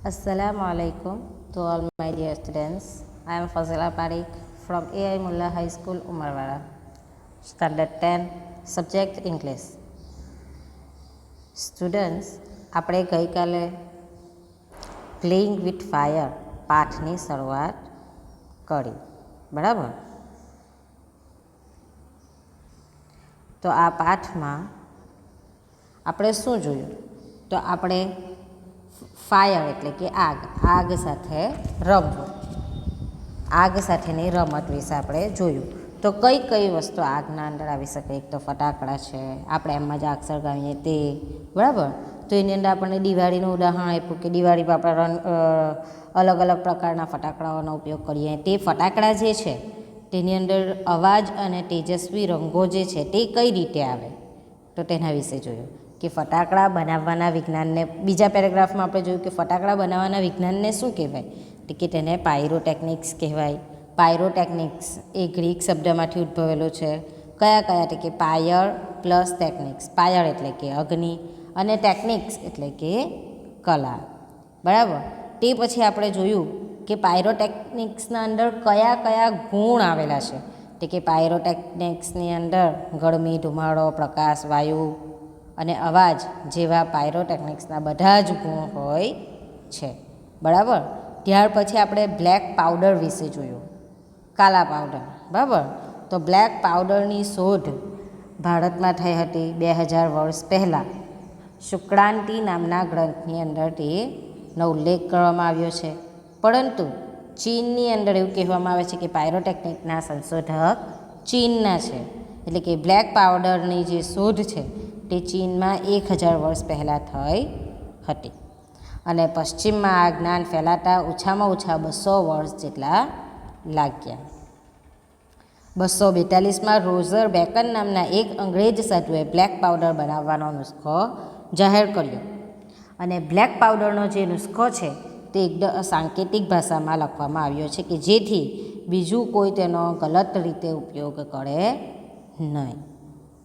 Assalamualaikum to all my dear students. I am Fazila Parikh from AI Mullah High School, Umarwara, Standard 10, Subject English. Students, આપણે ગઈકાલે playing with fire પાઠની શરૂઆત કરી, બરાબર? તો આ પાઠમાં આપણે શું જોયું? તો આપણે ફાયર એટલે કે આગ સાથે રમવું, આગ સાથેની રમત વિશે આપણે જોયું. તો કઈ કઈ વસ્તુ આગના અંદર આવી શકે? એક તો ફટાકડા છે, આપણે એમાં જ આગ સળગાવીએ તે, બરાબર? તો એની અંદર આપણને દિવાળીનું ઉદાહરણ આપ્યું કે દિવાળીમાં આપણે અલગ અલગ પ્રકારના ફટાકડાઓનો ઉપયોગ કરીએ. તે ફટાકડા જે છે તેની અંદર અવાજ અને તેજસ્વી રંગો જે છે તે કઈ રીતે આવે, તો તેના વિશે જોયું કે ફટાકડા બનાવવાના વિજ્ઞાનને. બીજા પેરેગ્રાફમાં આપણે જોયું કે ફટાકડા બનાવવાના વિજ્ઞાનને શું કહેવાય? તો કે તેને પાયરોટેકનિક્સ કહેવાય. પાયરોટેકનિક્સ એ ગ્રીક શબ્દમાંથી ઉદ્ભવેલો છે. કયા કયા? તો કે પાયર પ્લસ ટેકનિક્સ. પાયર એટલે કે અગ્નિ અને ટેકનિક્સ એટલે કે કલા, બરાબર? તે પછી આપણે જોયું કે પાયરોટેકનિક્સના અંદર કયા કયા ગુણ આવેલા છે. તો કે પાયરોટેકનિક્સની અંદર ગરમી, ધુમાડો, પ્રકાશ, વાયુ અને અવાજ જેવા પાયરોટેકનિક્સના બધા જ ગુણ હોય છે, બરાબર? ત્યાર પછી આપણે બ્લેક પાવડર વિશે જોયું, કાલા પાવડર, બરાબર? તો બ્લેક પાવડરની શોધ ભારતમાં થઈ હતી 2000 વર્ષ પહેલાં. શુક્રાંતિ નામના ગ્રંથની અંદર તેનો ઉલ્લેખ કરવામાં આવ્યો છે. પરંતુ ચીનની અંદર એવું કહેવામાં આવે છે કે પાયરોટેકનિકના સંશોધક ચીનના છે. એટલે કે બ્લેક પાવડરની જે શોધ છે તે ચીનમાં 1000 વર્ષ પહેલાં થઈ હતી અને પશ્ચિમમાં આ જ્ઞાન ફેલાતા ઓછામાં ઓછા 200 વર્ષ જેટલા લાગ્યા. 242માં રોઝર બેકન નામના એક અંગ્રેજ સાધુએ બ્લેક પાવડર બનાવવાનો નુસ્ખો જાહેર કર્યો અને બ્લેક પાવડરનો જે નુસ્ખો છે તે એકદમ સાંકેતિક ભાષામાં લખવામાં આવ્યો છે કે જેથી બીજું કોઈ તેનો ગલત રીતે ઉપયોગ કરે નહીં,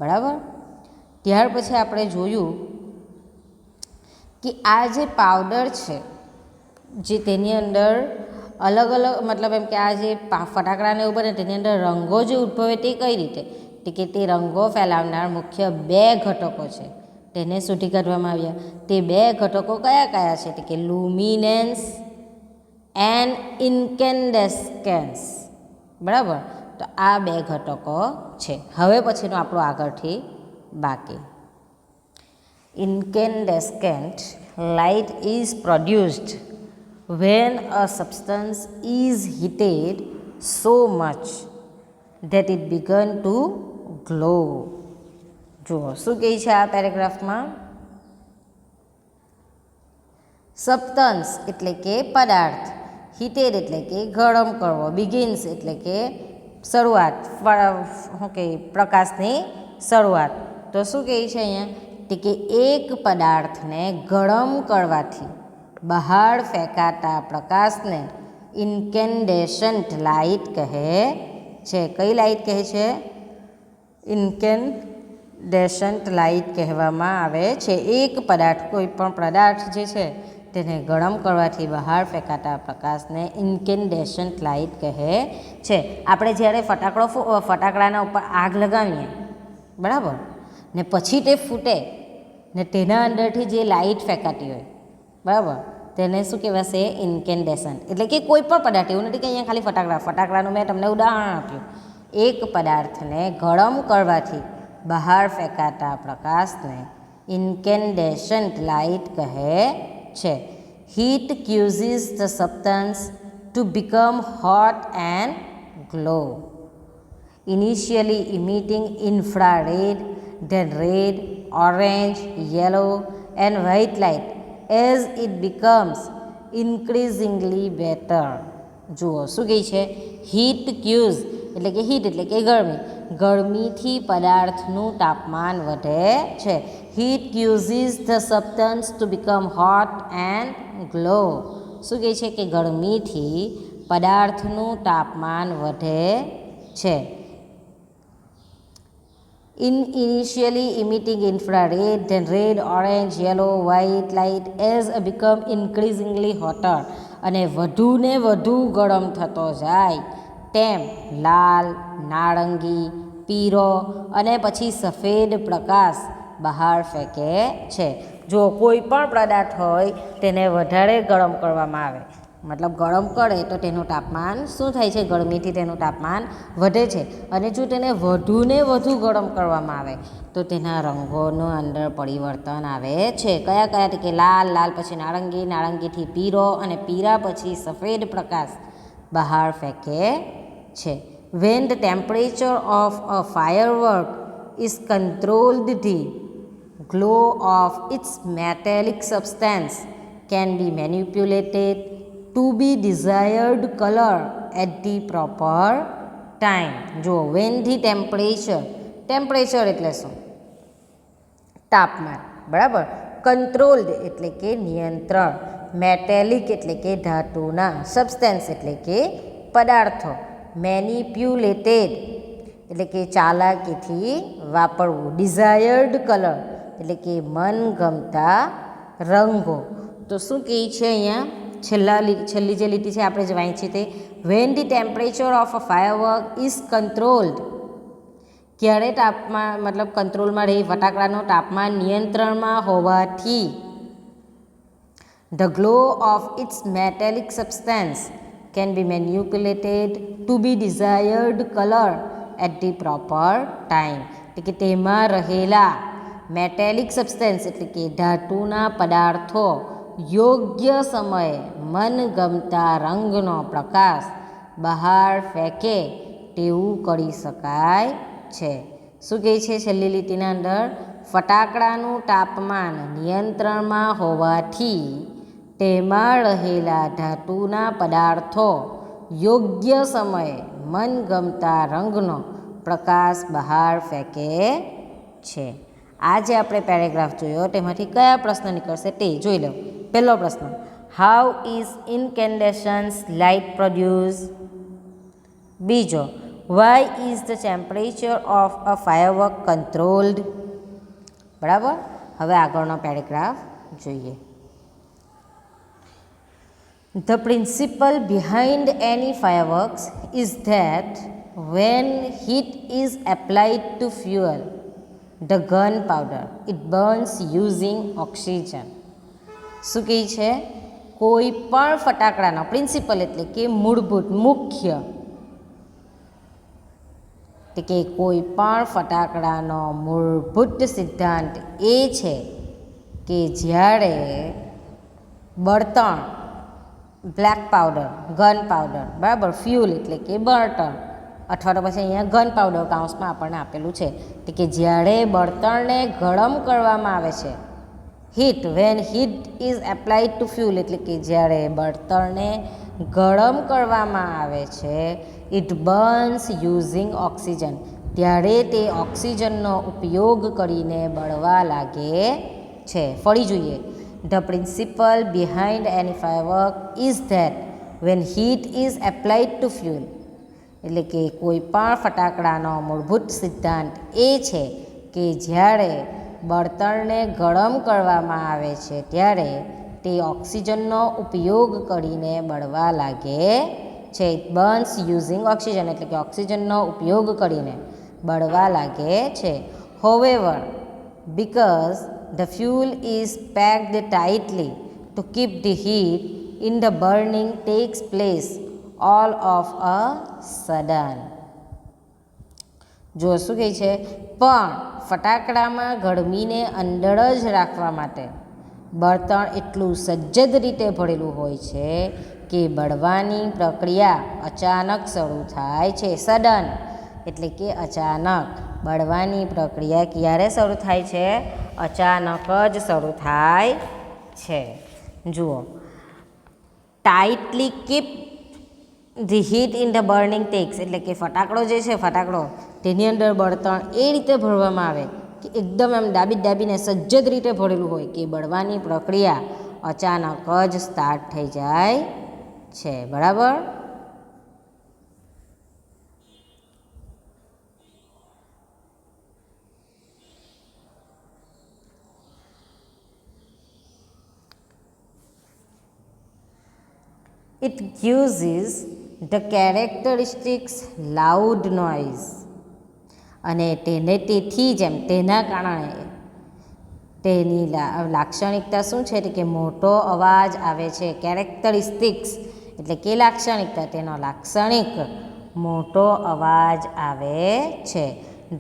બરાબર? ત્યાર પછી આપણે જોયું કે આ જે પાવડર છે જે તેની અંદર અલગ અલગ, મતલબ એમ કે આ જે ફટાકડાને એવું બને તેની અંદર રંગો જે ઉદ્ભવે તે કઈ રીતે? તો કે તે રંગો ફેલાવનાર મુખ્ય 2 ઘટકો છે તેને શોધી કાઢવામાં આવ્યા. તે 2 ઘટકો કયા કયા છે? તો કે લુમિનેન્સ એન્ડ ઇન્કેન્ડેસ્કન્સ, બરાબર? તો આ 2 ઘટકો છે. હવે પછીનું આપણું આગળથી બાકી. Incandescent light is produced when a substance is heated so much that it began to glow. જુઓ શું કહે છે આ પેરેગ્રાફમાં? સબસ્ટન્સ એટલે કે પદાર્થ, હીટેડ એટલે કે ગરમ કરવો, બિગિન્સ એટલે કે શરૂઆત, શું કહે, પ્રકાશની શરૂઆત. તો શું કહે છે અહીંયા? તો કે એક પદાર્થને ગરમ કરવાથી બહાર ફેંકાતા પ્રકાશને ઇન્કેન્ડેસન્ટ લાઇટ કહે છે. કઈ લાઇટ કહે છે? ઇન્કેન્ડેસન્ટ લાઇટ કહેવામાં આવે છે. એક પદાર્થ, કોઈ પણ પદાર્થ જે છે તેને ગરમ કરવાથી બહાર ફેંકાતા પ્રકાશને ઇન્કેન્ડેસન્ટ લાઇટ કહે છે. આપણે જ્યારે ફટાકડાના ઉપર આગ લગાવીએ, બરાબર, ને પછી તે ફૂટે ને તેના અંદરથી જે લાઇટ ફેંકાતી હોય, બરાબર, તેને શું કહેવાશે? ઇન્કેન્ડેસન્ટ. એટલે કે કોઈ પણ પદાર્થ, એવું નથી કે અહીંયા ખાલી ફટાકડાનું મેં તમને ઉદાહરણ આપ્યું. એક પદાર્થને ગરમ કરવાથી બહાર ફેંકાતા પ્રકાશને ઇન્કેન્ડેસન્ટ લાઇટ કહે છે. Heat causes the substance to become hot and glow, initially emitting infrared, then red, orange, yellow and white light as it becomes increasingly better. જુઓ શું કહે છે? હીટ ક્યુઝ એટલે કે હીટ એટલે કે ગરમી, ગરમીથી પદાર્થનું તાપમાન વધે છે. Heat causes the substance to become hot and glow. શું કહે છે? કે ગરમીથી પદાર્થનું તાપમાન વધે છે. initially emitting infrared, then red, orange, yellow, white light as it become increasingly hotter અને વધુ ને વધુ ગરમ થતો જાય તેમ લાલ, નારંગી, પીળો અને પછી સફેદ પ્રકાશ બહાર ફેંકે છે. જો કોઈ પણ પદાર્થ હોય તેને વધારે ગરમ કરવામાં આવે, મતલબ ગરમ કરે તો તેનું તાપમાન શું થાય છે? ગરમીથી તેનું તાપમાન વધે છે. અને જો તેને વધુને વધુ ગરમ કરવામાં આવે તો તેના રંગોનું અંદર પરિવર્તન આવે છે. કયા કયા? કે લાલ, લાલ પછી નારંગી, નારંગીથી પીળો અને પીળા પછી સફેદ પ્રકાશ બહાર ફેંકે છે. When the temperature of a firework is controlled, the glow of its metallic substance can be manipulated to be desired color at the proper time. જો when the temperature એટલે શું? તાપમાન, બરાબર. કંટ્રોલ્ડ એટલે કે નિયંત્રણ, મેટેલિક એટલે કે ધાતુના, સબસ્ટેન્સ એટલે કે પદાર્થો, મેનિપ્યુલેટેડ એટલે કે ચાલાકીથી વાપરવું, ડિઝાયર્ડ કલર એટલે કે મનગમતા રંગો. તો શું કહે છે અહીંયા છેલ્લી જે લીટી છે આપણે જે વાંચી તે when the temperature of a firework is controlled, ક્યારે તાપમાન મતલબ કંટ્રોલમાં રહી ફટાકડાનું તાપમાન નિયંત્રણમાં હોવાથી the glow of its metallic substance can be manipulated to be desired colour at the proper time. એટલે કે તેમાં રહેલા મેટેલિક સબસ્ટેન્સ એટલે કે ધાતુના પદાર્થો યોગ્ય સમયે મનગમતા રંગનો પ્રકાશ બહાર ફેંકે તેવું કરી શકાય છે. શું કહે છે છેલ્લી લીટીના અંદર? ફટાકડાનું તાપમાન નિયંત્રણમાં હોવાથી તેમાં રહેલા ધાતુના પદાર્થો યોગ્ય સમયે મનગમતા રંગનો પ્રકાશ બહાર ફેંકે છે. આ જે આપણે પેરેગ્રાફ જોયો તેમાંથી કયા પ્રશ્ન નીકળશે તે જોઈ લો. પહેલો પ્રશ્ન, how is incandescence light produce? બીજો, why is the temperature of a firework controlled? બરાબર. હવે આગળનો પેરેગ્રાફ જોઈએ. The principle behind any fireworks is that when heat is applied to fuel, the gunpowder, it burns using oxygen. શું કહે છે? કોઈ પણ ફટાકડાનો પ્રિન્સિપલ એટલે કે મૂળભૂત, મુખ્ય, એટલે કે કોઈ પણ ફટાકડાનો મૂળભૂત સિદ્ધાંત એ છે કે જ્યારે બળતણ, બ્લેક પાવડર, ગન પાવડર, બરાબર, ફ્યુલ એટલે કે બળતણ, અથવા તો પછી અહીંયા ગન પાવડર કાઉન્સમાં આપણને આપેલું છે એટલે કે જ્યારે બળતણને ગરમ કરવામાં આવે છે, heat, when heat is applied to fuel એટલે કે જ્યારે બળતણને ગરમ કરવામાં આવે છે, ઇટ બર્ન્સ યુઝિંગ ઓક્સિજન, ત્યારે તે ઓક્સિજનનો ઉપયોગ કરીને બળવા લાગે છે. ફરી જોઈએ. The principle behind any firework is that when heat is applied to fuel, એટલે કે કોઈ પણ ફટાકડાનો મૂળભૂત સિદ્ધાંત એ છે કે જ્યારે બળતણને ગરમ કરવામાં આવે છે ત્યારે તે ઓક્સિજનનો ઉપયોગ કરીને બળવા લાગે છે. ઇટ બર્ન્સ યુઝિંગ ઓક્સિજન એટલે કે ઓક્સિજનનો ઉપયોગ કરીને બળવા લાગે છે. હોવેવર, because the fuel is packed tightly to keep the heat in the burning takes place all of a sudden. જો શું કહે છે? પણ ફટાકડામાં ગરમીને અંદર જ રાખવા માટે બળતણ એટલું સજ્જડ રીતે ભરેલું હોય છે કે બળવાની પ્રક્રિયા અચાનક શરૂ થાય છે. સડન એટલે કે અચાનક. બળવાની પ્રક્રિયા ક્યારે શરૂ થાય છે? અચાનક જ શરૂ થાય છે. જુઓ, tightly keep the heat in the burning tax એટલે કે ફટાકડો જે છે, ફટાકડો તેની અંદર બળતણ એ રીતે ભરવામાં આવે કે એકદમ એમ દાબીને સજ્જડ રીતે ભરેલું હોય કે બળવાની પ્રક્રિયા અચાનક જ સ્ટાર્ટ થઈ જાય છે. બરાબર. It uses the characteristics loud noise. અને તેથી જ તેના કારણે તેની લાક્ષણિકતા શું છે કે મોટો અવાજ આવે છે. કેરેક્ટરિસ્ટિક્સ એટલે કે લાક્ષણિકતા, તેનો લાક્ષણિક મોટો અવાજ આવે છે.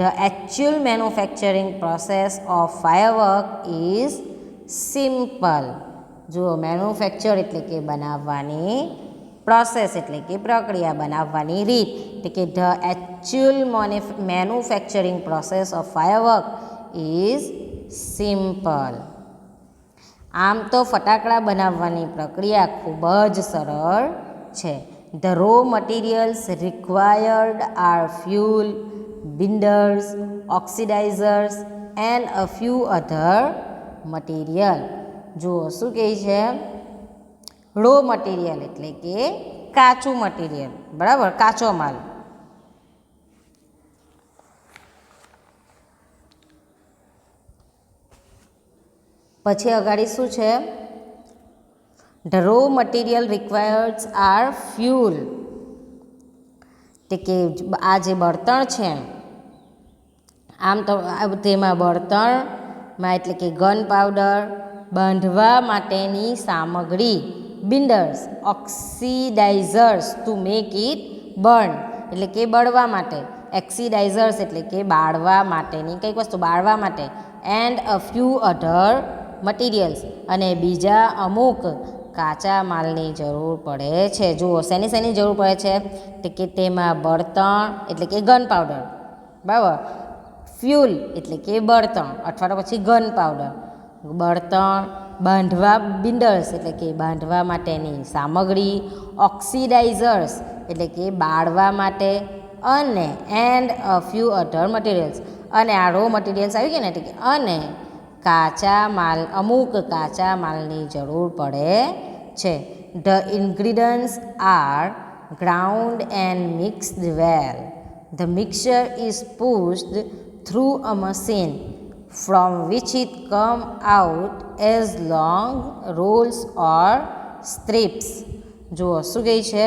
The actual manufacturing process of firework is simple. જુઓ, મેન્યુફેક્ચર એટલે કે બનાવવાની પ્રોસેસ એટલે કે પ્રક્રિયા, બનાવવાની રીત, એટલે કે the actual manufacturing process of firework is simple. આમ તો ફટાકડા બનાવવાની પ્રક્રિયા ખૂબ જ સરળ છે. The raw materials required are fuel, binders, oxidisers and a few other material. જુઓ શું કહે છે, રો મટીરિયલ એટલે કે કાચું મટીરિયલ, બરાબર, કાચો માલ. પછી અગાડી શું છે, the raw material required are fuel, એટલે કે આ જે બળતણ છે, આમ તો તેમાં બળતણમાં એટલે કે ગન પાવડર, બાંધવા માટેની સામગ્રી, બિન્ડર્સ, ઓક્સિડાઇઝર્સ ટુ મેક ઇટ બર્ન એટલે કે બળવા માટે, એક્સિડાઇઝર્સ એટલે કે બાળવા માટેની કંઈક વસ્તુ બાળવા માટે, and a few other materials અને બીજા અમુક કાચા માલની જરૂર પડે છે. જુઓ શેની જરૂર પડે છે, તો કે તેમાં બળતણ એટલે કે ગન પાવડર, બરાબર, ફ્યુલ એટલે કે બળતણ અથવા તો પછી ગન પાવડર, બળતણ, બાંધવા બિન્ડર્સ એટલે કે બાંધવા માટેની સામગ્રી, ઓક્સિડાઇઝર્સ એટલે કે બાળવા માટે, અને and a few other materials અને આ રો મટીરિયલ્સ આવી ગયા ને, એટલે કે અને કાચા માલ, અમુક કાચા માલની જરૂર પડે છે. The ingredients are ground and mixed well. The mixture is pushed through a machine from which it come out as long rolls or strips. જુઓ શું કહે છે,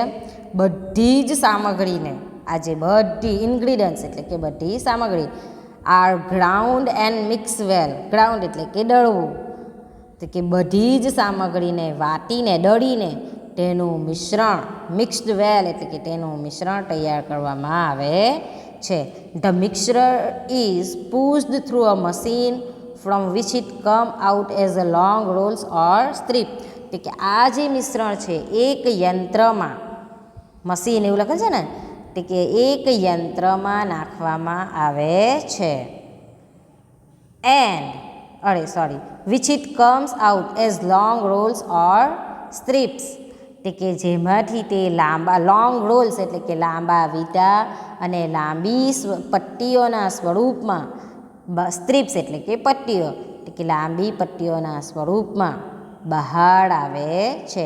બધી જ સામગ્રીને, આજે બધી ઇન્ગ્રીડિયન્ટ્સ એટલે કે બધી સામગ્રી, are ground and mix well, ground એટલે કે દળવું, તો કે બધી જ સામગ્રીને વાટીને દળીને તેનું મિશ્રણ, મિક્સ્ડ વેલ એટલે કે તેનું મિશ્રણ તૈયાર કરવામાં આવે છે. The mixture is pushed through a machine from which it come out as a long rolls or strip. એટલે કે આ જે મિશ્રણ છે એક યંત્રમાં, મશીન એવું લખે છે ને, એટલે કે એક યંત્રમાં નાખવામાં આવે છે. Which it comes out as long rolls or strips, એટલે કે જેમાંથી તે લાંબા, લોંગ રોલ્સ એટલે કે લાંબા વીંટા અને લાંબી પટ્ટીઓના સ્વરૂપમાં, સ્ટ્રીપ્સ એટલે કે પટ્ટીઓ, એટલે કે લાંબી પટ્ટીઓના સ્વરૂપમાં બહાર આવે છે.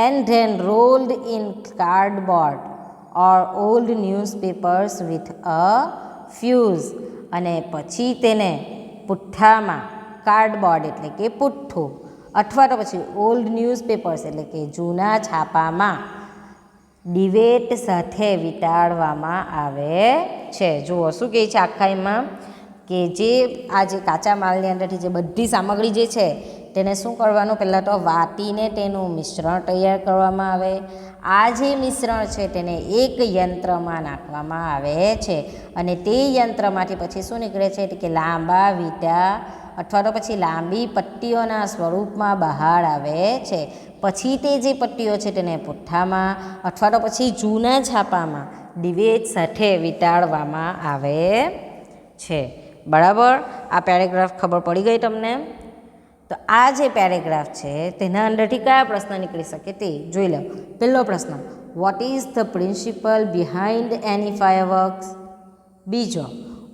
And then rolled in cardboard or old newspapers with a fuse, અને પછી તેને પુઠ્ઠામાં, કાર્ડબોર્ડ એટલે કે પુઠ્ઠું, અથવા તો પછી ઓલ્ડ ન્યૂઝપેપર્સ એટલે કે જૂના છાપામાં ડિવેટ સાથે વીંટાળવામાં આવે છે. જુઓ શું કહે છે આખા એમાં, કે જે આ જે કાચા માલની અંદરથી જે બધી સામગ્રી જે છે તેને શું કરવાનું, પહેલાં તો વાટીને તેનું મિશ્રણ તૈયાર કરવામાં આવે. આ જે મિશ્રણ છે તેને એક યંત્રમાં નાખવામાં આવે છે, અને તે યંત્રમાંથી પછી શું નીકળે છે, કે લાંબા વીંટા અથવા તો પછી લાંબી પટ્ટીઓના સ્વરૂપમાં બહાર આવે છે. પછી તે જે પટ્ટીઓ છે તેને પુઠ્ઠામાં અથવા તો પછી જૂના છાપામાં ડિવેટ સાથે વીંટાળવામાં આવે છે. બરાબર, આ પેરેગ્રાફ ખબર પડી ગઈ તમને? તો આ જે પેરેગ્રાફ છે તેના અંદરથી કયા પ્રશ્ન નીકળી શકે તે જોઈ લો. પહેલો પ્રશ્ન, what is the principle behind any fireworks? બીજો,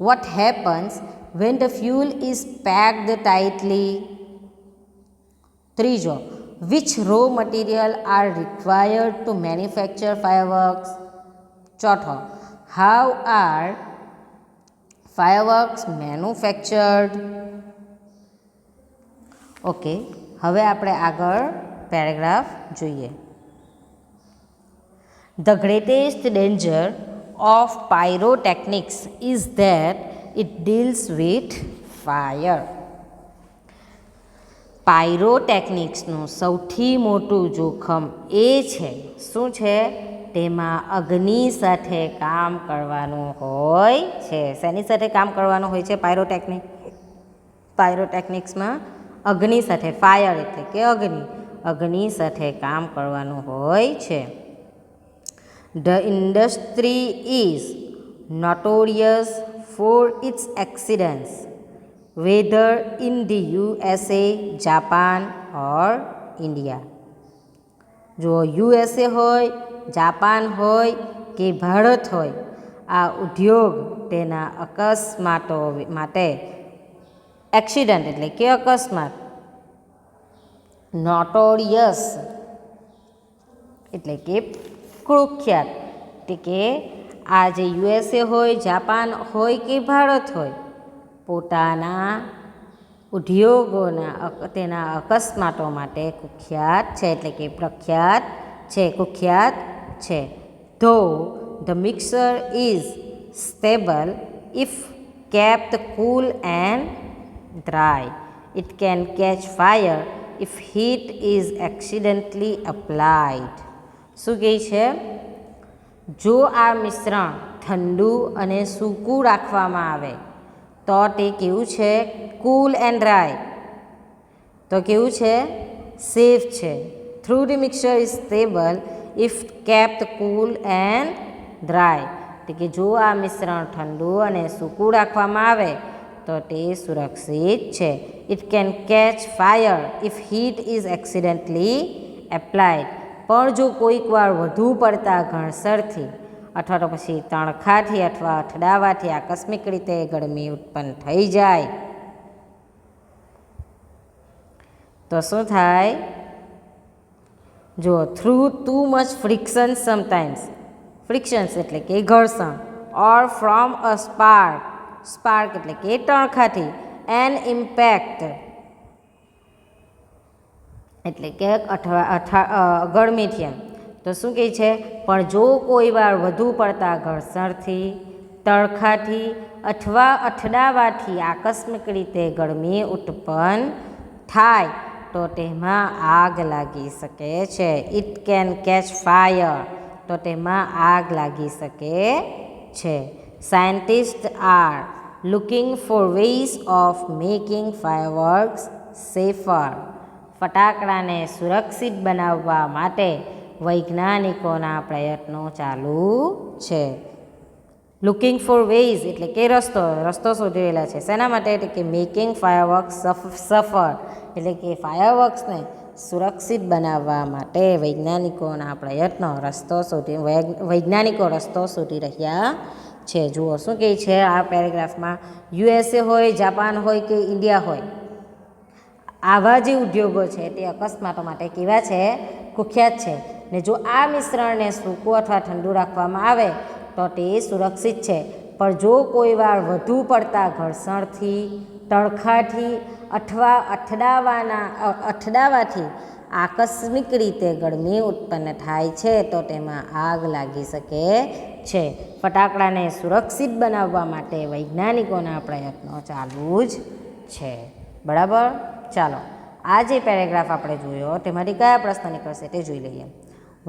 what happens when the fuel is packed tightly? ત્રીજો, which raw material are required to manufacture fireworks? ચોથો, how are fireworks manufactured? Okay, હવે આપણે આગળ પેરેગ્રાફ જોઈએ. The greatest danger of pyrotechnics is that it deals with fire. પાયરોટેકનિક્સનું સૌથી મોટું જોખમ એ છે શું છે? તેમાં અગ્નિ સાથે કામ કરવાનું હોય છે. શેની સાથે કામ કરવાનું હોય છે પાયરોટેકનિક્સમાં? અગ્નિ સાથે. ફાયર એટલે કે અગ્નિ સાથે કામ કરવાનું હોય છે. The industry is notorious for its accidents, whether in the USA, Japan or India. જો USA હોય, જાપાન હોય કે ભારત હોય, આ ઉદ્યોગ તેના અકસ્માતો માટે એક્સિડન્ટ એટલે કે અકસ્માત, નોટોરિયસ એટલે કે કુખ્યાત, એટલે કે આ જે USA હોય, જાપાન હોય કે ભારત હોય, પોતાના ઉદ્યોગોના તેના અકસ્માતો માટે કુખ્યાત છે એટલે કે પ્રખ્યાત છે, કુખ્યાત છે. Though the mixture is stable if kept cool and dry, it can catch fire if heat is accidentally applied. શું કહે છે? જો આ મિશ્રણ ઠંડુ અને સૂકું રાખવામાં આવે તો તે કેવું છે? કૂલ એન્ડ ડ્રાય. તો કેવું છે? સેફ છે. Through the mixture is stable if kept cool and dry. એટલે કે જો આ મિશ્રણ ઠંડુ અને સૂકું રાખવામાં આવે તો તે સુરક્ષિત છે. It can catch fire if heat is accidentally applied. પણ જો કોઈક વાર વધુ પડતા ઘર્ષણથી અથવા તો પછી તણખાથી અથવા અથડાવાથી આકસ્મિક રીતે ગરમી ઉત્પન્ન થઈ જાય તો શું થાય? જો through too much friction sometimes, frictions એટલે કે ઘર્ષણ, ઓર ફ્રોમ અ સ્પાર્ક એટલે કે તણખાથી, એન ઇમ્પેક્ટ એટલે કે ગરમીથી એમ. તો શું કહે છે? પણ જો કોઈ વાર વધુ પડતા ઘર્ષણથી, તણખાથી અથવા અથડાવાથી આકસ્મિક રીતે ગરમી ઉત્પન્ન થાય તો તેમાં આગ લાગી શકે છે. It can catch fire. તો તેમાં આગ લાગી શકે છે. Scientist are looking for ways of making fireworks safer. ફટાકડાને સુરક્ષિત બનાવવા માટે વૈજ્ઞાનિકોના પ્રયત્નો ચાલુ છે. લુકિંગ ફોર વેઝ એટલે કે રસ્તો શોધી રહેલા છે. શેના માટે? એટલે કે મેકિંગ ફાયરવર્ક્સ સફર એટલે કે ફાયરવર્ક્સને સુરક્ષિત બનાવવા માટે વૈજ્ઞાનિકોના પ્રયત્નો વૈજ્ઞાનિકો રસ્તો શોધી રહ્યા છે. જુઓ શું કહે છે આ પેરેગ્રાફમાં? USA હોય, જાપાન હોય કે ઇન્ડિયા હોય, આવા જે ઉદ્યોગો છે તે અકસ્માતો માટે કેવા છે? કુખ્યાત છે. ને જો આ મિશ્રણને સૂકું અથવા ઠંડુ રાખવામાં આવે તો તે સુરક્ષિત છે. પણ જો કોઈ વાર વધુ પડતા ઘર્ષણથી, તણખાથી અથવા અથડાવાથી આકસ્મિક રીતે ગરમી ઉત્પન્ન થાય છે તો તેમાં આગ લાગી શકે છે. ફટાકડાને સુરક્ષિત બનાવવા માટે વૈજ્ઞાનિકોના પ્રયત્નો ચાલુ જ છે. બરાબર? ચાલો, આ જે પેરેગ્રાફ આપણે જોયો તેમાંથી કયા પ્રશ્ન નીકળશે તે જોઈ લઈએ.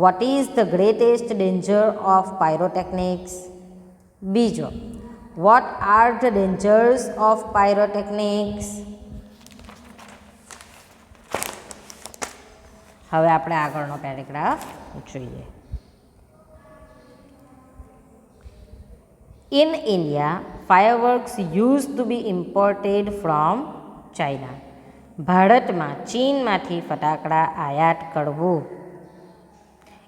What is the greatest danger of pyrotechnics? બીજો, what are the dangers of pyrotechnics? હવે આપણે આગળનો પેરેગ્રાફ જોઈએ. In India, fireworks used to be imported from China. ભારતમાં ચીનમાંથી ફટાકડા આયાત કરવું.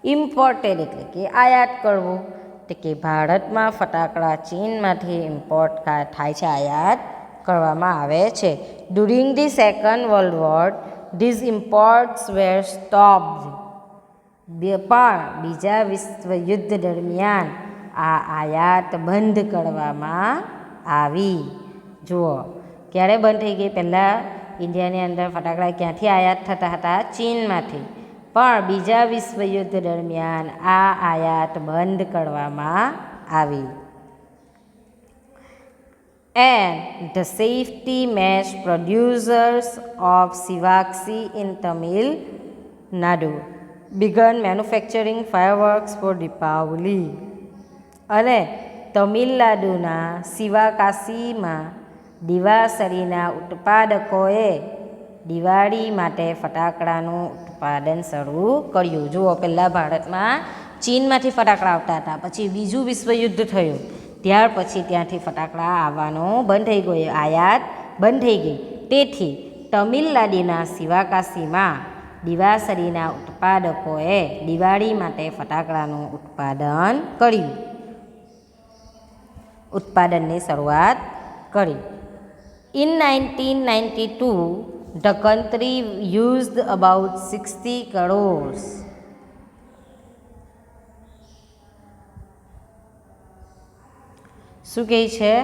ઇમ્પોર્ટેડ એટલે કે આયાત કરવું, એટલે કે ભારતમાં ફટાકડા ચીનમાંથી ઇમ્પોર્ટ થાય છે, આયાત કરવામાં આવે છે. During the second world war these imports were stopped. પણ બીજા વિશ્વયુદ્ધ દરમિયાન આ આયાત બંધ કરવામાં આવી. જુઓ ક્યારે બંધ થઈ ગઈ? પહેલાં ઇન્ડિયાની અંદર ફટાકડા ક્યાંથી આયાત થતા હતા? ચીનમાંથી. પણ બીજા વિશ્વયુદ્ધ દરમિયાન આ આયાત બંધ કરવામાં આવી. And the safety match producers of Shivaksi in Tamil Nadu began manufacturing fireworks for Deepavali. અને તમિલનાડુના શિવાકાશીમાં દિવાસળીના ઉત્પાદકોએ દિવાળી માટે ફટાકડાનું ઉત્પાદન શરૂ કર્યું. જુઓ, પહેલાં ભારતમાં ચીનમાંથી ફટાકડા આવતા હતા, પછી બીજું વિશ્વયુદ્ધ થયું, ત્યાર પછી ત્યાંથી ફટાકડા આવવાનું બંધ થઈ ગયું, આયાત બંધ થઈ ગઈ. તેથી તમિલનાડુના શિવાકાશીમાં દિવાસળીના ઉત્પાદકોએ દિવાળી માટે ફટાકડાનું ઉત્પાદન કર્યું, ઉત્પાદનની શરૂઆત કરી. In 1992, the country used about 60 crores શું કહે છે?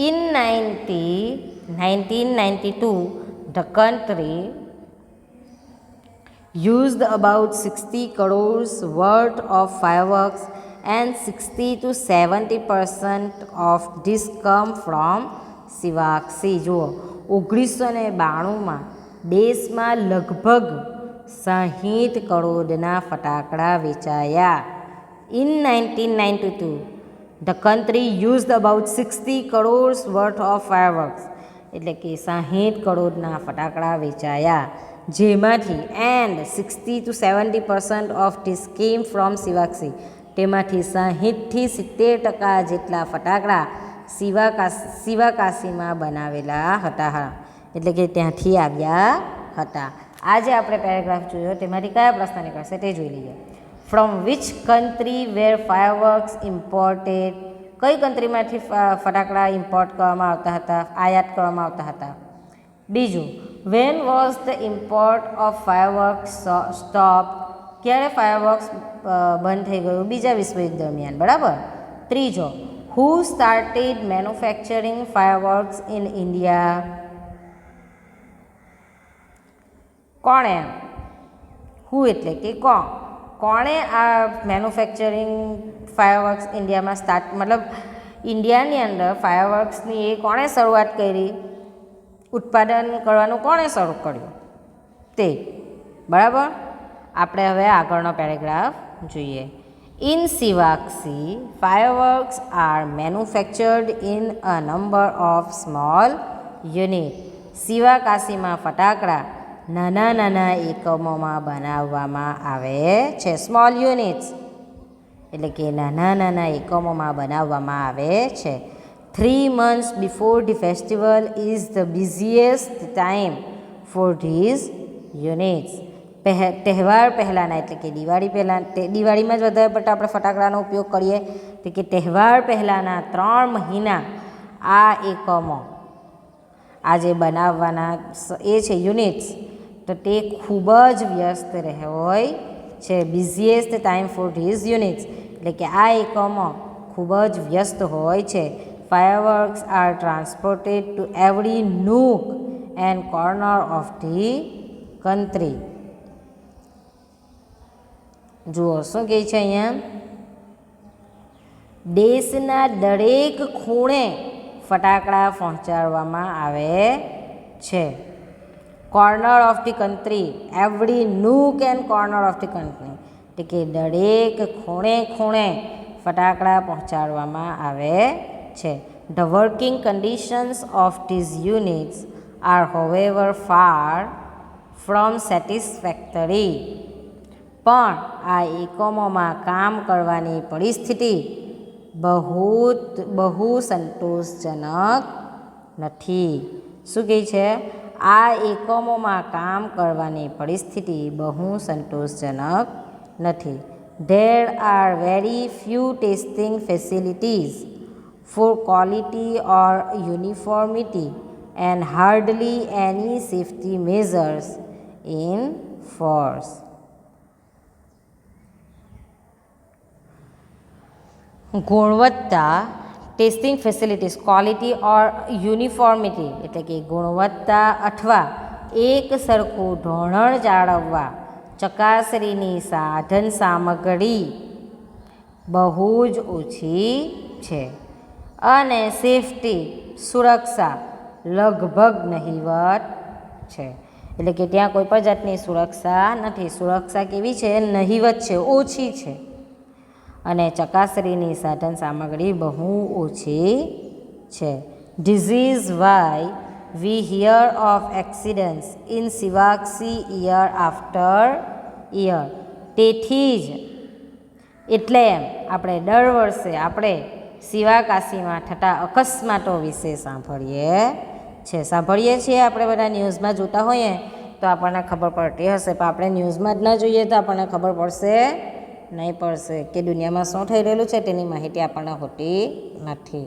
In 1992, the country used about 60 crores worth of fireworks and 60 to 70% of this come from શિવાક્ષી. જુઓ, 1992માં દેશમાં લગભગ 60 કરોડના ફટાકડા વેચાયા. In 1992, the country used about 60 crores worth of fireworks, એટલે કે 60 કરોડના ફટાકડા વેચાયા, જેમાંથી and 60 to 70% of this came from શિવાક્ષી, તેમાંથી 60થી 70% જેટલા ફટાકડા શિવાકાશીમાં બનાવેલા હતા, એટલે કે ત્યાંથી આવ્યા હતા. આજે આપણે પેરેગ્રાફ જોયો, તેમાંથી કયા પ્રશ્ન નીકળશે તે જોઈ લઈએ. From which country were fireworks imported, કઈ કન્ટ્રીમાંથી ફટાકડા ઇમ્પોર્ટ કરવામાં આવતા હતા, આયાત કરવામાં આવતા હતા. બીજું, when was the import of fireworks stop, ક્યારે ફાયરવર્ક્સ બંધ થઈ ગયું? બીજા વિશ્વયુદ્ધ દરમિયાન, બરાબર. ત્રીજો, who started manufacturing fireworks in India? કોણે? who એટલે કે કોણે આ મેન્યુફેક્ચરિંગ ફાયરવર્ક્સ ઇન્ડિયામાં સ્ટાર્ટ, મતલબ ઇન્ડિયાની અંદર ફાયરવર્ક્સની એ કોણે શરૂઆત કરી, ઉત્પાદન કરવાનું કોણે શરૂ કર્યું તે, બરાબર. આપણે હવે આગળનો પેરેગ્રાફ જોઈએ. In Shivaksi, fireworks are manufactured in a number of small units. શિવાકાશીમાં ફટાકડા નાના નાના એકમોમાં બનાવવામાં આવે છે. સ્મોલ યુનિટ્સ એટલે કે નાના નાના એકમોમાં બનાવવામાં આવે છે. 3 months before the festival is the busiest time for these units. તહેવાર પહેલાંના એટલે કે દિવાળી પહેલાં, દિવાળીમાં જ વધારે પડતા આપણે ફટાકડાનો ઉપયોગ કરીએ, તો કે તહેવાર પહેલાંના 3 મહિના આ એકમો, આ જે બનાવવાના એ છે યુનિટ્સ, તો તે ખૂબ જ વ્યસ્ત હોય છે. Busiest time for these units એટલે કે આ એકમો ખૂબ જ વ્યસ્ત હોય છે. Fireworks are transported to every nook and corner of the country. જુઓ શું કહે છે અહીંયા, દેશના દરેક ખૂણે ફટાકડા પહોંચાડવામાં આવે છે. Corner of the country, every nook and corner of the country એટલે કે દરેક ખૂણે ખૂણે ફટાકડા પહોંચાડવામાં આવે છે. The working conditions of these units are however far from satisfactory. પણ આ એકમોમાં કામ કરવાની પરિસ્થિતિ બહુ સંતોષજનક નથી. શું કહે છે? આ એકમોમાં કામ કરવાની પરિસ્થિતિ બહુ સંતોષજનક નથી. There are very few testing facilities for quality or uniformity and hardly any safety measures in force. ગુણવત્તા, ટેસ્ટિંગ ફેસિલિટીઝ, ક્વોલિટી ઓર યુનિફોર્મિટી એટલે કે ગુણવત્તા અથવા એક સરખું ધોરણ ચકાસણીની સાધન સામગ્રી બહુ જ ઓછી છે અને સેફટી સુરક્ષા લગભગ નહિવત છે. એટલે કે ત્યાં કોઈ પણ જાતની સુરક્ષા નથી. સુરક્ષા કેવી છે? નહિવત છે, ઓછી છે. અને ચકાસણીની સાધન સામગ્રી બહુ ઓછી છે. This is why we hear of accidents in Shivaksi year after year. તેથી જ એટલે એમ આપણે દર વર્ષે આપણે શિવાકાશીમાં થતા અકસ્માતો વિશે સાંભળીએ છીએ. આપણે બધા ન્યૂઝમાં જોતા હોઈએ તો આપણને ખબર પડતી હશે, પણ આપણે ન્યૂઝમાં જ ન જોઈએ તો આપણને ખબર પડશે નહીં કે દુનિયામાં શું થઈ રહેલું છે તેની માહિતી આપણને હોતી નથી.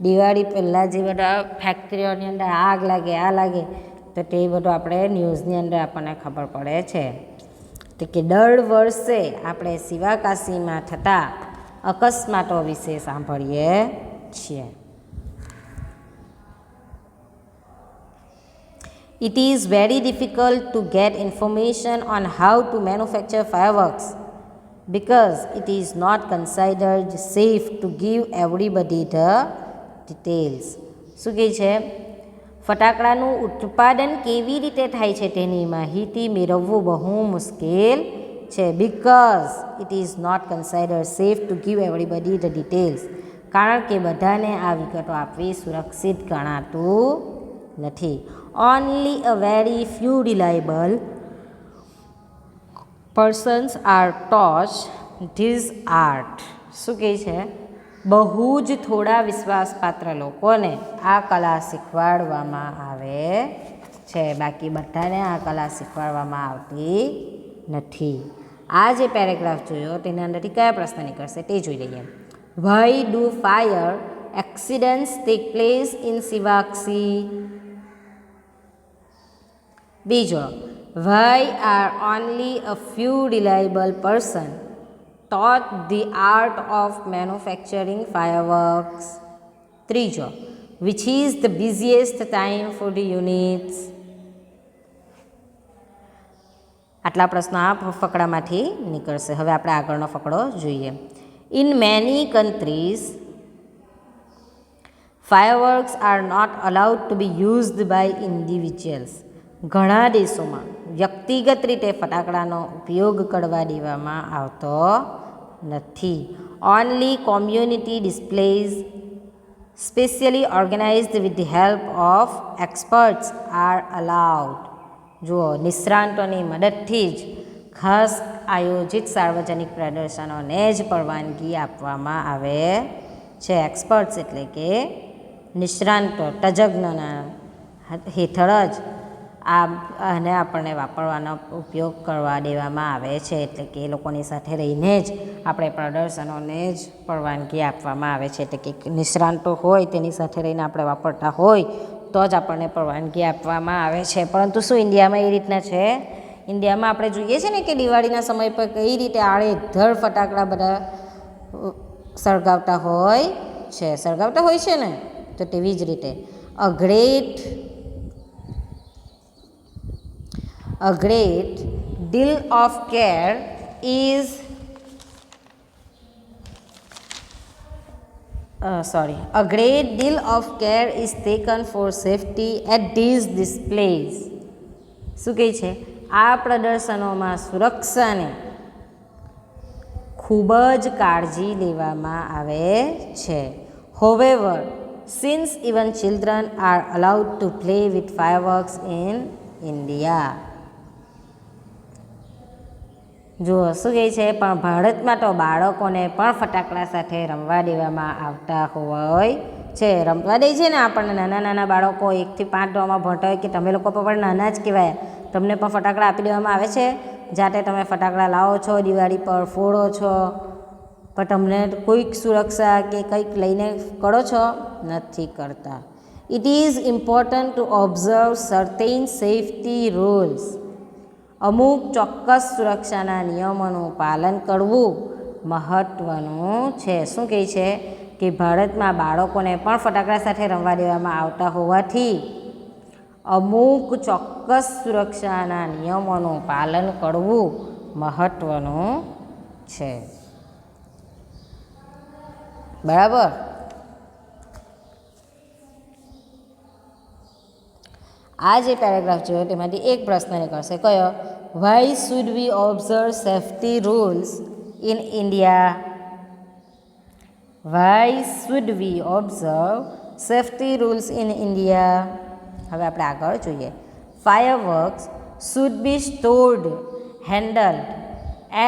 દિવાળી પહેલાં જે બધા ફેક્ટરીઓની અંદર આગ લાગે તો તે બધું આપણે ન્યૂઝની અંદર આપણને ખબર પડે છે. તો કે દર વર્ષે આપણે શિવાકાશીમાં થતા અકસ્માતો વિશે સાંભળીએ છીએ. It is very difficult to get information on how to manufacture fireworks because it is not considered safe to give everybody the details. શું કહે છે? ફટાકડાનું ઉત્પાદન કેવી રીતે થાય છે તેની માહિતી મેળવવું બહુ મુશ્કેલ છે. Because it is not considered safe to give everybody the details. કારણ કે બધાને આ વિગતો આપવી સુરક્ષિત ગણાતું નથી. Only a very few reliable persons are taught this art. શું કહે છે? બહુ જ થોડા વિશ્વાસપાત્ર લોકોને આ કલા શીખવાડવામાં આવે છે, બાકી બધાને આ કલા શીખવાડવામાં આવતી નથી. આ જે પેરેગ્રાફ જોયો તેના અંદરથી કયા પ્રશ્ન નીકળશે તે જોઈ લઈએ. Why do fire accidents take place in Shivaksi? બીજો, why are only a few reliable person taught the art of manufacturing fireworks? ત્રીજો, which is the busiest time for the units? આટલા પ્રશ્નો આ ફકડામાંથી નીકળશે. હવે આપણે આગળનો ફકડો જોઈએ. In many countries, fireworks are not allowed to be used by individuals. ઘણા દેશોમાં વ્યક્તિગત રીતે ફટાકડાનો ઉપયોગ કરવા દેવામાં આવતો નથી. Only community displays specially organized with the help of experts are allowed. જુઓ, નિષ્ણાતોની મદદથી જ ખાસ આયોજિત સાર્વજનિક પ્રદર્શનોને જ પરવાનગી આપવામાં આવે છે. એક્સપર્ટ્સ એટલે કે નિષ્ણાતો, તજજ્ઞોના હેઠળ જ આને આપણને વાપરવાનો ઉપયોગ કરવા દેવામાં આવે છે. એટલે કે એ લોકોની સાથે રહીને જ આપણે પ્રદર્શનોને જ પરવાનગી આપવામાં આવે છે. એટલે કે નિષ્ણાતો હોય તેની સાથે રહીને આપણે વાપરતા હોય તો જ આપણને પરવાનગી આપવામાં આવે છે. પરંતુ શું ઇન્ડિયામાં એ રીતના છે? ઇન્ડિયામાં આપણે જોઈએ છીએ ને કે દિવાળીના સમય પર કઈ રીતે આડેધડ ફટાકડા બધા સળગાવતા હોય છે ને, તો તેવી જ રીતે A great deal of care is taken for safety at these displays. શું કહે છે? આ પ્રદર્શનોમાં સુરક્ષાને ખૂબ જ કાળજી લેવામાં આવે છે. However, since even children are allowed to play with fireworks in India. જુઓ, શું કહે છે? પણ ભારતમાં તો બાળકોને પણ ફટાકડા સાથે રમવા દેવામાં આવતા હોય છે. રમવા દે છે ને આપણને. નાના બાળકો 1 થી 5 ધોરણમાં ભણતા હોય કે તમે લોકો પણ નાના જ કહેવાય, તમને પણ ફટાકડા આપી દેવામાં આવે છે. જાતે તમે ફટાકડા લાવો છો, દિવાળી પર ફોડો છો, પણ તમને કોઈક સુરક્ષા કે કંઈક લઈને કરો છો? નથી કરતા. It is important to observe certain safety rules. અમુક ચોક્કસ સુરક્ષાના નિયમોનું પાલન કરવું મહત્ત્વનું છે. શું કહે છે? કે ભારતમાં બાળકોને પણ ફટાકડા સાથે રમવા દેવામાં આવતા હોવાથી અમુક ચોક્કસ સુરક્ષાના નિયમોનું પાલન કરવું મહત્ત્વનું છે. બરાબર. આ જે પેરેગ્રાફ જોયો તેમાંથી એક પ્રશ્ન નીકળશે કયો? Why should we observe safety rules in India? Why should we observe safety rules in India? હવે આપણે આગળ જોઈએ. Fireworks should be stored, handled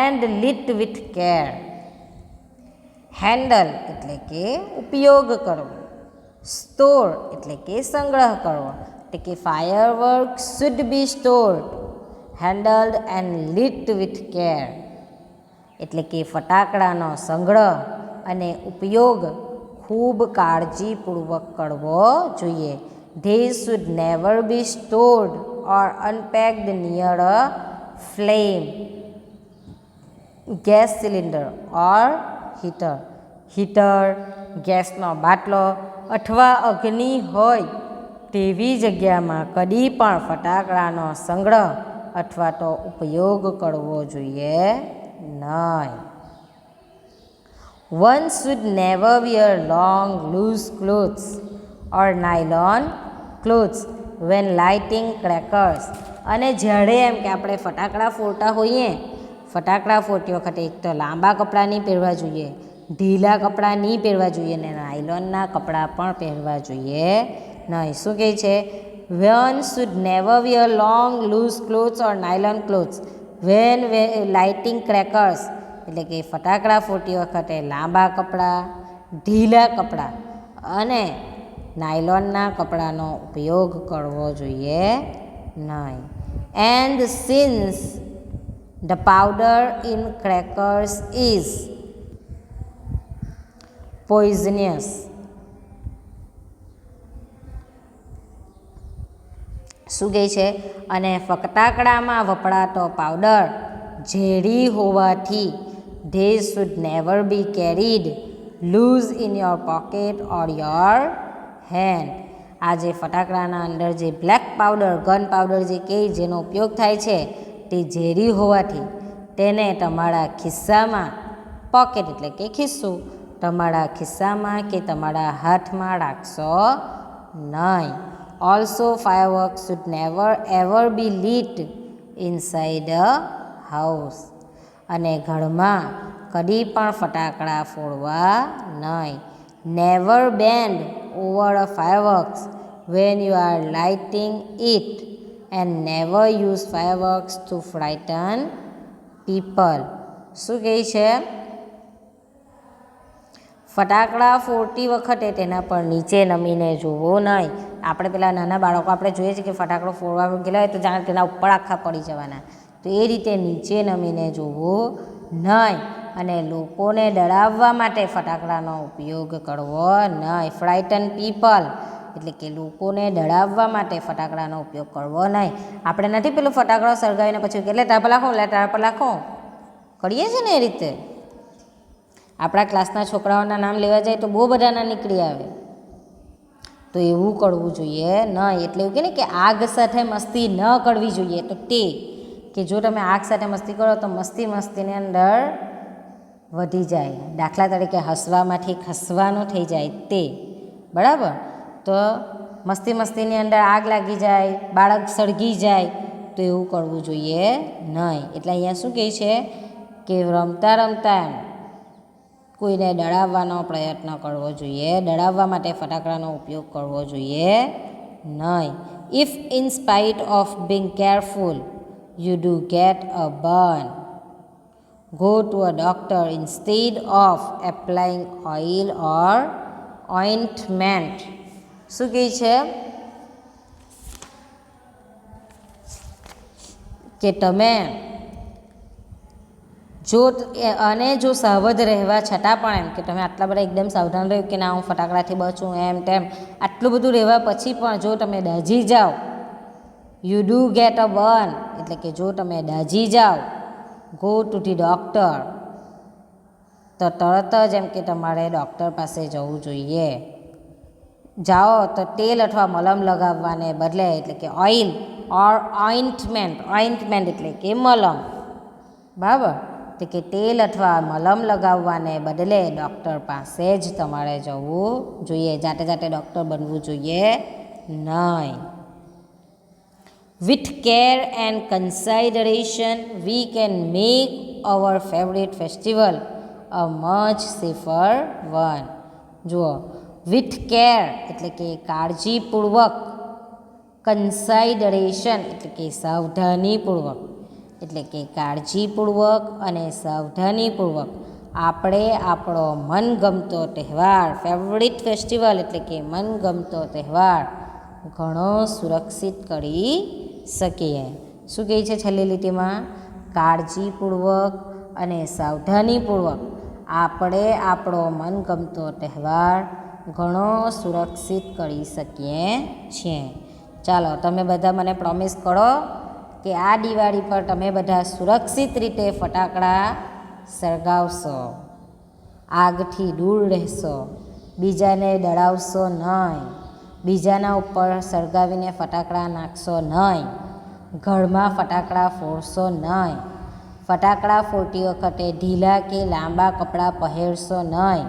and lit with care. Handle એટલે કે ઉપયોગ કરવો, સ્ટોર એટલે કે સંગ્રહ કરવો. એટલે કે fireworks should be stored, handled and lit with care. એટલે કે ફટાકડાનો સંગ્રહ અને ઉપયોગ ખૂબ કાળજીપૂર્વક કરવો જોઈએ. They should never be stored or unpacked near a flame, gas cylinder or heater. Heater, ગેસનો બાટલો અથવા અગ્નિ હોય તેવી જગ્યામાં કદી પણ ફટાકડાનો સંગ્રહ અથવા તો ઉપયોગ કરવો જોઈએ નહીં. One should never wear long loose clothes or nylon clothes when lighting crackers. અને જ્યારે એમ કે આપણે ફટાકડા ફોડતા હોઈએ, ફટાકડા ફોડતી વખતે એક તો લાંબા કપડાં નહીં પહેરવા જોઈએ, ઢીલા કપડાં નહીં પહેરવા જોઈએ અને નાયલોનના કપડાં પણ પહેરવા જોઈએ નહીં. શું કહે છે? One should never wear long loose clothes or nylon clothes when lighting crackers. એટલે કે ફટાકડા ફોડતી વખતે લાંબા કપડાં, ઢીલા કપડાં અને નાયલોનના કપડાનો ઉપયોગ કરવો જોઈએ નહીં. And since the powder in crackers is poisonous. શું કહે છે? અને ફટાકડામાં વપરાતો પાવડર ઝેરી હોવાથી they should never be carried loose in your pocket or your hand. આ જે ફટાકડાના અંદર જે બ્લેક પાવડર, ગન પાવડર જે કહે જેનો ઉપયોગ થાય છે તે ઝેરી હોવાથી તેને તમારા ખિસ્સામાં, પોકેટ એટલે કે ખિસ્સું, તમારા ખિસ્સામાં કે તમારા હાથમાં રાખશો નહીં. Also fireworks should never ever be lit inside a house. અને ઘરમાં કદી પણ ફટાકડા ફોડવા નહીં. Never bend over a fireworks when you are lighting it and never use fireworks to frighten people. શું કહે છે? ફટાકડા ફોડતી વખતે તેના પર નીચે નમીને જોવો નહીં. આપણે પેલા નાના બાળકો આપણે જોઈએ છીએ કે ફટાકડો ફોડવા ગયેલા હોય તો જાણે તેના ઉપર આખા પડી જવાના, તો એ રીતે નીચે નમીને જોવું નહીં. અને લોકોને ડરાવવા માટે ફટાકડાનો ઉપયોગ કરવો નહીં. ફ્રાઇટન પીપલ એટલે કે લોકોને ડરાવવા માટે ફટાકડાનો ઉપયોગ કરવો નહીં. આપણે નથી પેલું ફટાકડો સળગાવીને પછી એટલે તારા પર લાખો, એટલે તારા પર લાખો કરીએ છીએ ને એ રીતે. આપણા ક્લાસના છોકરાઓના નામ લેવા જાય તો બહુ બધાના નીકળી આવે, તો એવું કરવું જોઈએ નહીં. એટલે એવું કહે ને કે આગ સાથે મસ્તી ન કરવી જોઈએ. તો તે કે જો તમે આગ સાથે મસ્તી કરો તો મસ્તીની અંદર વધી જાય. દાખલા તરીકે હસવામાંથી ખસવાનું થઈ જાય તે. બરાબર? તો મસ્તીની અંદર આગ લાગી જાય, બાળક સળગી જાય, તો એવું કરવું જોઈએ નહીં. એટલે અહીંયા શું કહે છે કે રમતા રમતા કોઈને ડરાવવાનો પ્રયત્ન કરવો જોઈએ, ડરાવવા માટે ફટાકડાનો ઉપયોગ કરવો જોઈએ નહીં. If in spite of being careful you do get a burn, go to a doctor instead of applying oil or ointment. શું કહે છે કે તમે જો સાવધ રહેવા છતાં પણ એમ કે તમે આટલા બધા એકદમ સાવધાન રહ્યું કે ના હું ફટાકડાથી બચું એમ તેમ આટલું બધું રહેવા પછી પણ જો તમે દાઝી જાઓ, you do get a burn એટલે કે જો તમે દાઝી જાઓ, ગો ટુ ધી ડૉક્ટર તો તરત જ એમ કે તમારે ડૉક્ટર પાસે જવું જોઈએ. જાઓ તો તેલ અથવા મલમ લગાવવાને બદલે એટલે કે ઓઇલ ઓર ઓઇન્ટમેન્ટ એટલે કે મલમ, બરાબર. તો કે તેલ અથવા મલમ લગાવવાને બદલે ડૉક્ટર પાસે જ તમારે જવું જોઈએ, જાતે જાતે ડૉક્ટર બનવું જોઈએ નહીં. With care and consideration, we can make our favorite festival a much safer one. જુઓ, with care એટલે કે કાળજીપૂર્વક, કન્સાઇડરેશન એટલે કે સાવધાનીપૂર્વક, એટલે કે કાળજીપૂર્વક અને સાવધાનીપૂર્વક આપણે આપણો મનગમતો તહેવાર, ફેવરિટ ફેસ્ટિવલ એટલે કે મનગમતો તહેવાર ઘણો સુરક્ષિત કરી શકીએ. શું કહે છે છેલ્લી લીટીમાં? કાળજીપૂર્વક અને સાવધાનીપૂર્વક આપણે આપણો મનગમતો તહેવાર ઘણો સુરક્ષિત કરી શકીએ છીએ. ચાલો, તમે બધા મને પ્રોમિસ કરો કે આ દિવાળી પર તમે બધા સુરક્ષિત રીતે ફટાકડા સળગાવશો, આગથી દૂર રહેશો, બીજાને ડરાવશો નહીં, બીજાના ઉપર સળગાવીને ફટાકડા નાખશો નહીં, ઘરમાં ફટાકડા ફોડશો નહીં, ફટાકડા ફોડતી વખતે ઢીલા કે લાંબા કપડાં પહેરશો નહીં,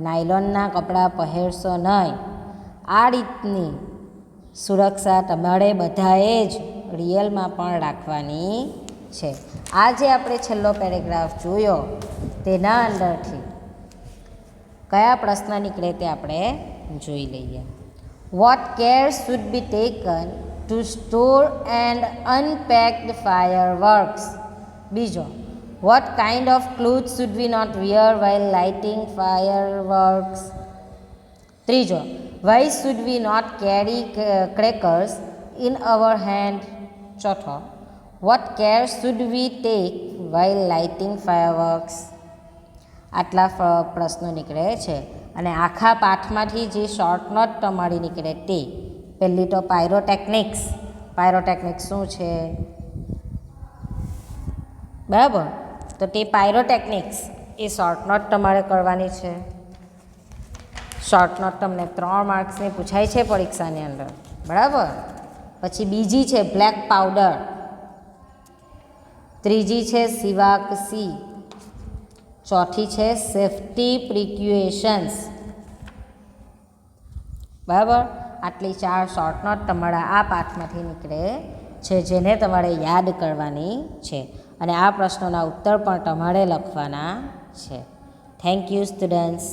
નાયલોનના કપડાં પહેરશો નહીં. આ રીતની સુરક્ષા તમારે બધાએ જ રિયલમાં પણ રાખવાની છે. આ જે આપણે છેલ્લો પેરેગ્રાફ જોયો તેના અંદરથી કયા પ્રશ્ન નીકળે તે આપણે જોઈ લઈએ. What care should be taken to store and unpack the fireworks? બીજો, what kind of clothes should we not wear while lighting fireworks? ત્રીજો, why should we not carry crackers in our hand? ચોથો, what care should we take while lighting fireworks? આટલા પ્રશ્નો નીકળે છે. અને આખા પાઠમાંથી જે શોર્ટ નોટ તમારી નીકળે તે પહેલી તો પાયરોટેકનિક્સ. પાયરોટેકનિક્સ શું છે? બરાબર, તો તે પાયરોટેકનિક્સ એ શોર્ટ નોટ તમારે કરવાની છે. શોર્ટ નોટ તમને 3 માર્ક્સની પૂછાય છે પરીક્ષાની અંદર, બરાબર. પછી બીજી છે બ્લેક પાવડર, ત્રીજી છે સિવાક સી, ચોથી છે સેફ્ટી પ્રિક્યુએશન્સ, બરાબર. આટલી 4 શોર્ટ નોટ તમારા આ પાઠમાંથી નીકળે છે, જેને તમારે યાદ કરવાની છે. અને આ પ્રશ્નોના ઉત્તર પણ તમારે લખવાના છે. Thank you students.